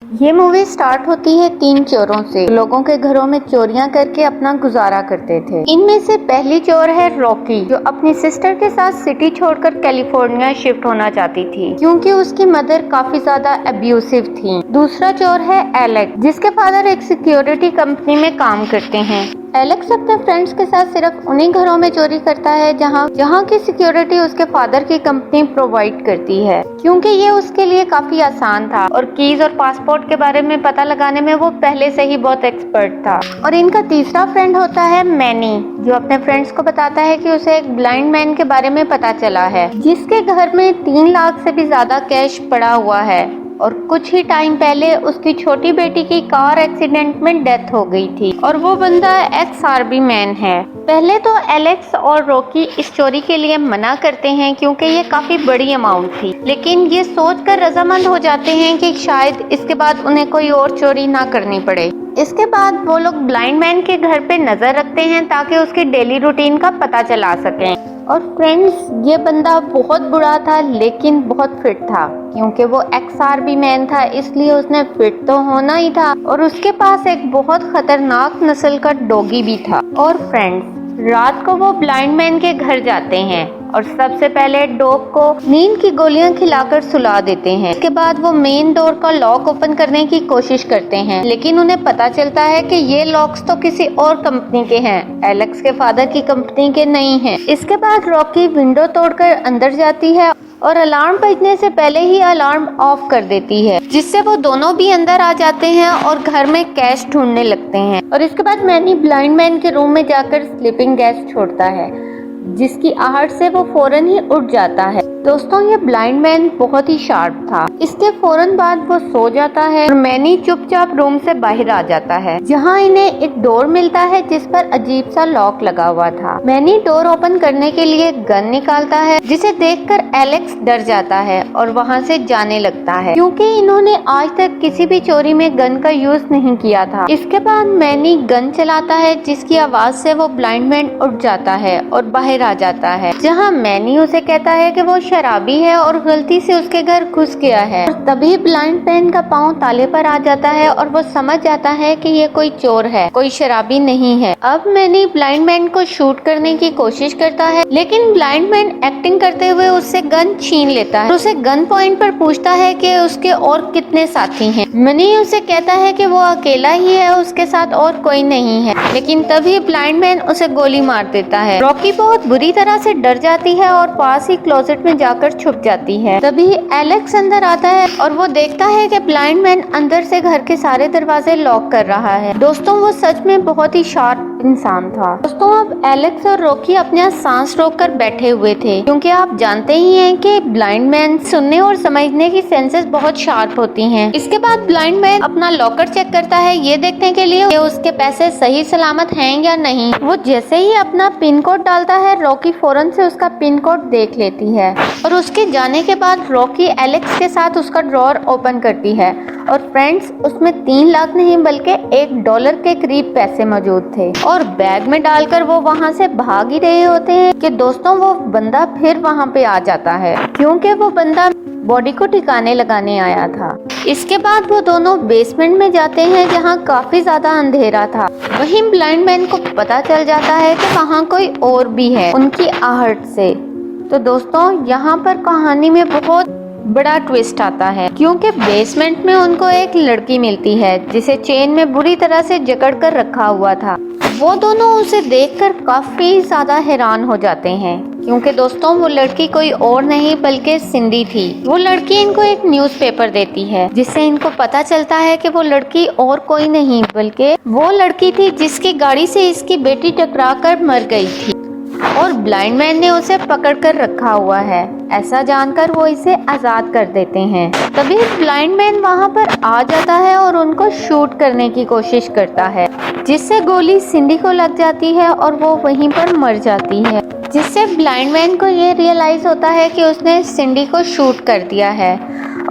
ये movie start होती है 3 चोरों से। लोगों के घरों में चोरियां करके अपना गुजारा करते थे। इनमें से पहली चोर है रॉकी, जो अपनी सिस्टर के साथ सिटी छोड़कर कैलिफोर्निया शिफ्ट होना चाहती थी क्योंकि उसकी मदर काफी ज्यादा अब्यूसिव थी। दूसरा चोर है एलेक्स, जिसके फादर एक सिक्योरिटी कंपनी में काम करते हैं। एलेक्स अपने फ्रेंड्स के साथ सिर्फ उन्हीं घरों में चोरी करता है जहाँ की सिक्योरिटी उसके फादर की कंपनी प्रोवाइड करती है, क्योंकि ये उसके लिए काफी आसान था और कीज और पासपोर्ट के बारे में पता लगाने में वो पहले से ही बहुत एक्सपर्ट था। और इनका तीसरा फ्रेंड होता है मैनी, जो अपने फ्रेंड्स को बताता है कि उसे एक ब्लाइंड मैन के बारे में पता चला है, जिसके घर में 3 लाख से भी ज्यादा कैश पड़ा हुआ है और कुछ ही टाइम पहले उसकी छोटी बेटी की कार एक्सीडेंट में डेथ हो गई थी। और वो बंदा एक्स आर्मी मैन है। पहले तो एलेक्स और रॉकी इस चोरी के लिए मना करते हैं क्योंकि ये काफी बड़ी अमाउंट थी, लेकिन ये सोचकर रजामंद हो जाते हैं कि शायद इसके बाद उन्हें कोई और चोरी ना करनी पड़े। इसके बाद वो लोग ब्लाइंड मैन के घर पे नजर रखते हैं ताकि उसकी डेली रूटीन का पता चला सकें। और फ्रेंड्स, ये बंदा बहुत बुरा था लेकिन बहुत फिट था, क्योंकि वो एक्स आर्मी मैन था, इसलिए उसने फिट तो होना ही था। और उसके पास एक बहुत खतरनाक नस्ल का डॉगी भी था। और फ्रेंड्स, रात को वो ब्लाइंड मैन के घर जाते हैं और सबसे पहले डॉग को नींद की गोलियां खिलाकर सुला देते हैं। इसके बाद वो मेन डोर का लॉक ओपन करने की कोशिश करते हैं, लेकिन उन्हें पता चलता है कि ये लॉक्स तो किसी और कंपनी के हैं, एलेक्स के फादर की कंपनी के नहीं हैं। इसके बाद रॉकी विंडो तोड़कर अंदर जाती है और अलार्म बजने से पहले ही अलार्म ऑफ कर देती है, जिससे वो दोनों भी अंदर आ जाते हैं और घर में कैश ढूंढने लगते हैं। और इसके बाद मैनी ब्लाइंड मैन के रूम में जाकर स्लीपिंग गैस छोड़ता है, जिसकी आहट से वो फौरन ही उठ जाता है। दोस्तों, ये ब्लाइंड मैन बहुत ही शार्प था। इसके फौरन बाद वो सो जाता है और मैनी चुपचाप रूम से बाहर आ जाता है, जहाँ इन्हें एक डोर मिलता है जिस पर अजीब सा लॉक लगा हुआ था। मैनी डोर ओपन करने के लिए गन निकालता है, जिसे देखकर एलेक्स डर जाता है और वहाँ से जाने लगता है, क्योंकि इन्होंने आज तक किसी भी चोरी में गन का यूज नहीं किया था। इसके बाद मैनी गन चलाता है, जिसकी आवाज से वो ब्लाइंड मैन उठ जाता है और बाहर आ जाता है, जहाँ मैनी उसे कहता है कि वो शराबी है और गलती से उसके घर घुस गया है। और तभी ब्लाइंड मैन का पाँव ताले पर आ जाता है और वो समझ जाता है कि ये कोई चोर है, कोई शराबी नहीं है। अब मैनी ब्लाइंड मैन को शूट करने की कोशिश करता है, लेकिन ब्लाइंड मैन एक्टिंग करते हुए उससे गन छीन लेता है और उसे गन पॉइंट पर पूछता है कि उसके और कितने साथी हैं। मैनी उसे कहता है कि वो अकेला ही है, उसके साथ और कोई नहीं है, लेकिन तभी ब्लाइंड मैन उसे गोली मार देता है। रॉकी बहुत बुरी तरह से डर जाती है और पास ही क्लोजेट में जाकर छुप जाती है। तभी एलेक्स अंदर आता है और वो देखता है कि ब्लाइंड मैन अंदर से घर के सारे दरवाजे लॉक कर रहा है। दोस्तों, वो सच में बहुत ही शार्प इंसान था। दोस्तों, अब एलेक्स और रॉकी अपना सांस रोककर बैठे हुए थे, क्योंकि आप जानते ही हैं कि ब्लाइंड मैन सुनने और समझने की सेंसेस बहुत शार्प होती हैं। इसके बाद ब्लाइंड मैन अपना लॉकर चेक करता है, ये देखने के लिए कि उसके पैसे सही सलामत हैं या नहीं। वो जैसे ही अपना पिन कोड डालता है, रॉकी फौरन से उसका पिन कोड देख लेती है और उसके जाने के बाद रॉकी एलेक्स के साथ उसका ड्रॉअर ओपन करती है। और फ्रेंड्स, उसमें 3 लाख नहीं बल्कि $1 के करीब पैसे मौजूद थे और बैग में डालकर वो वहाँ से भाग ही रहे होते हैं कि दोस्तों, वो बंदा फिर वहाँ पे आ जाता है, क्योंकि वो बंदा बॉडी को ठिकाने लगाने आया था। इसके बाद वो दोनों बेसमेंट में जाते हैं, जहाँ काफी ज्यादा अंधेरा था। वहीं ब्लाइंड मैन को पता चल जाता है कि वहाँ कोई और भी है, उनकी आहट से। तो दोस्तों, यहाँ पर कहानी में बहुत बड़ा ट्विस्ट आता है, क्योंकि बेसमेंट में उनको एक लड़की मिलती है जिसे चेन में बुरी तरह से जकड़ कर रखा हुआ था। वो दोनों उसे देखकर काफी ज्यादा हैरान हो जाते हैं, क्योंकि दोस्तों, वो लड़की कोई और नहीं बल्कि सिंडी थी। वो लड़की इनको एक न्यूज़पेपर देती है, जिससे इनको पता चलता है कि वो लड़की और कोई नहीं बल्कि वो लड़की थी जिसकी गाड़ी से इसकी बेटी टकराकर मर गई थी और ब्लाइंड मैन ने उसे पकड़कर रखा हुआ है। ऐसा जानकर वो इसे आजाद कर देते हैं। तभी ब्लाइंड मैन वहाँ पर आ जाता है और उनको शूट करने की कोशिश करता है, जिससे गोली सिंडी को लग जाती है और वो वहीं पर मर जाती है, जिससे ब्लाइंड मैन को ये रियलाइज होता है कि उसने सिंडी को शूट कर दिया है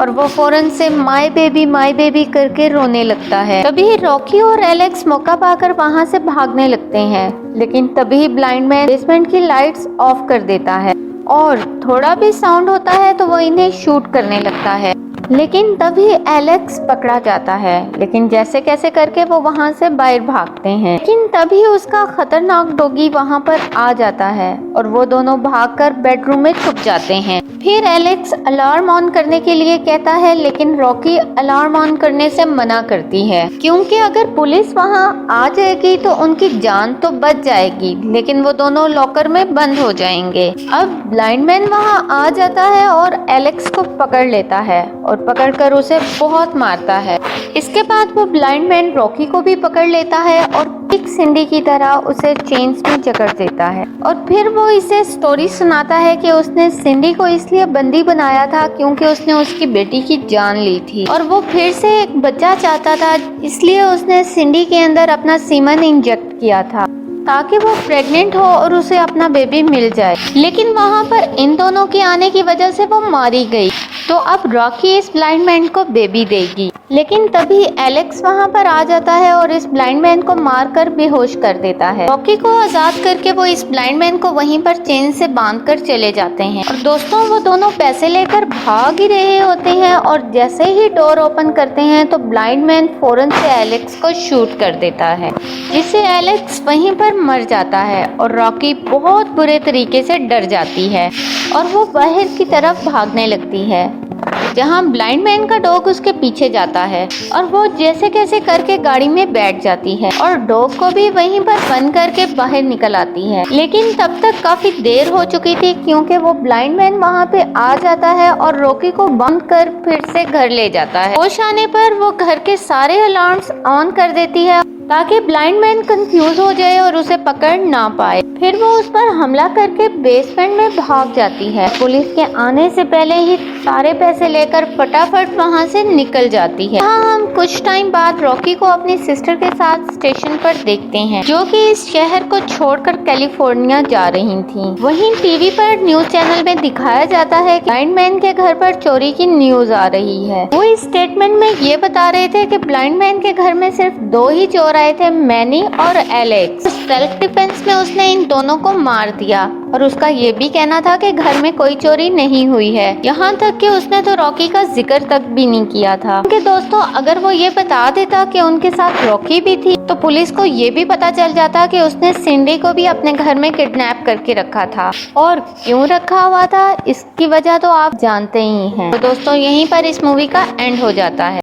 और वो फौरन से माय बेबी करके रोने लगता है। तभी रॉकी और एलेक्स मौका पाकर वहाँ से भागने लगते हैं, लेकिन तभी ब्लाइंड मैन बेसमेंट की लाइट्स ऑफ कर देता है और थोड़ा भी साउंड होता है तो वो इन्हें शूट करने लगता है। लेकिन तभी एलेक्स पकड़ा जाता है, लेकिन जैसे कैसे करके वो वहाँ से बाहर भागते हैं। लेकिन तभी उसका खतरनाक डॉगी वहाँ पर आ जाता है और वो दोनों भागकर बेडरूम में छुप जाते हैं। फिर एलेक्स अलार्म ऑन करने के लिए कहता है, लेकिन रॉकी अलार्म ऑन करने से मना करती है, क्योंकि अगर पुलिस वहाँ आ जाएगी तो उनकी जान तो बच जाएगी, लेकिन वो दोनों लॉकर में बंद हो जाएंगे। अब ब्लाइंड मैन वहाँ आ जाता है और एलेक्स को पकड़ लेता है और पकड़कर उसे बहुत मारता है। इसके बाद वो ब्लाइंड मैन रॉकी को भी पकड़ लेता है और एक सिंडी की तरह उसे चेन्स में जकड़ देता है और फिर वो इसे स्टोरी सुनाता है कि उसने सिंडी को इसलिए बंदी बनाया था क्योंकि उसने उसकी बेटी की जान ली थी और वो फिर से एक बच्चा चाहता था, इसलिए उसने सिंडी के अंदर अपना सीमन इंजेक्ट किया था ताकि वो प्रेग्नेंट हो और उसे अपना बेबी मिल जाए। लेकिन वहाँ पर इन दोनों के आने की वजह से वो मारी गई, तो अब रॉकी इस ब्लाइंड मैन को बेबी देगी। लेकिन तभी एलेक्स वहाँ पर आ जाता है और इस ब्लाइंड मैन को मारकर बेहोश कर देता है। रॉकी को आजाद करके वो इस ब्लाइंड मैन को वहीं पर चेन से बांधकर चले जाते हैं। और दोस्तों वो दोनों पैसे लेकर भाग ही रहे होते हैं और जैसे ही डोर ओपन करते हैं तो ब्लाइंड मैन फौरन से एलेक्स को शूट कर देता है, जिससे एलेक्स वहीं पर मर जाता है और रॉकी बहुत बुरे तरीके से डर जाती है और वो बाहर की तरफ भागने लगती है, जहां ब्लाइंड मैन का डॉग उसके पीछे जाता है और वो जैसे कैसे करके गाड़ी में बैठ जाती है और डॉग को भी वहीं पर बंद करके बाहर निकल आती है। लेकिन तब तक काफी देर हो चुकी थी क्योंकि वो ब्लाइंड मैन वहां पे आ जाता है और रॉकी को बंद कर फिर से घर ले जाता है। होश आने पर वो घर के सारे अलार्म्स ऑन कर देती है ताकि ब्लाइंड मैन कंफ्यूज हो जाए और उसे पकड़ ना पाए। फिर वो उस पर हमला करके बेसमेंट में भाग जाती है। पुलिस के आने से पहले ही सारे पैसे लेकर फटाफट वहां से निकल जाती है। हाँ, हम कुछ टाइम बाद रॉकी को अपनी सिस्टर के साथ स्टेशन पर देखते हैं, जो कि इस शहर को छोड़कर कैलिफोर्निया जा रही थी। वहीं टीवी पर न्यूज चैनल में दिखाया जाता है कि ब्लाइंड मैन के घर पर चोरी की न्यूज आ रही है। वो इस स्टेटमेंट में ये बता रहे थे कि ब्लाइंड मैन के घर में सिर्फ 2 ही चोर आए थे, मैनी और एलेक्स। सेल्फ डिफेंस में उसने इन दोनों को मार दिया और उसका ये भी कहना था कि घर में कोई चोरी नहीं हुई है। यहाँ तक कि उसने तो रॉकी का जिक्र तक भी नहीं किया था। क्योंकि दोस्तों अगर वो ये बता देता कि उनके साथ रॉकी भी थी तो पुलिस को ये भी पता चल जाता कि उसने सिंडी को भी अपने घर में किडनैप करके रखा था। और क्यों रखा हुआ था इसकी वजह तो आप जानते ही हैं। तो दोस्तों यहीं पर इस मूवी का एंड हो जाता है।